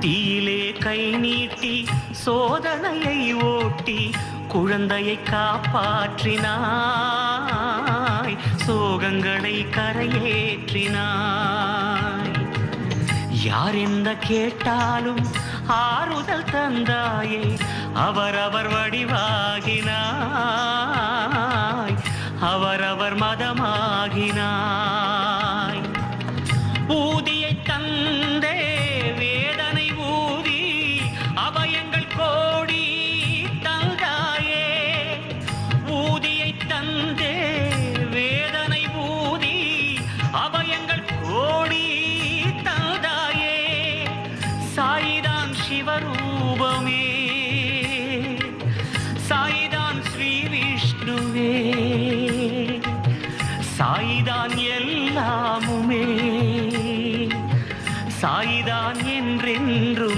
தீயிலே கை நீட்டி சோதனையை ஓட்டி குழந்தையை காப்பாற்றினாய், சோகங்களை கரையேற்றினாய். யார் எந்த கேட்டாலும் ஆறுதல் தந்தாயே, அவரவர் வடிவாகினாய், அவரவர் மதமாகினாய். ஊதியை தந்தே வேதனை ஊதி அபயங்கள் கோடி தந்தாயே, ஊதியை தந்தே வேதனை ஊதி அபயங்கள் கோடி தந்தாயே. சாயிதான் சிவரூபமே, சாயிதான் ஸ்ரீ விஷ்ணுவே, சாயிதான் எல்லாமுமே, சாயிதான் என்றென்று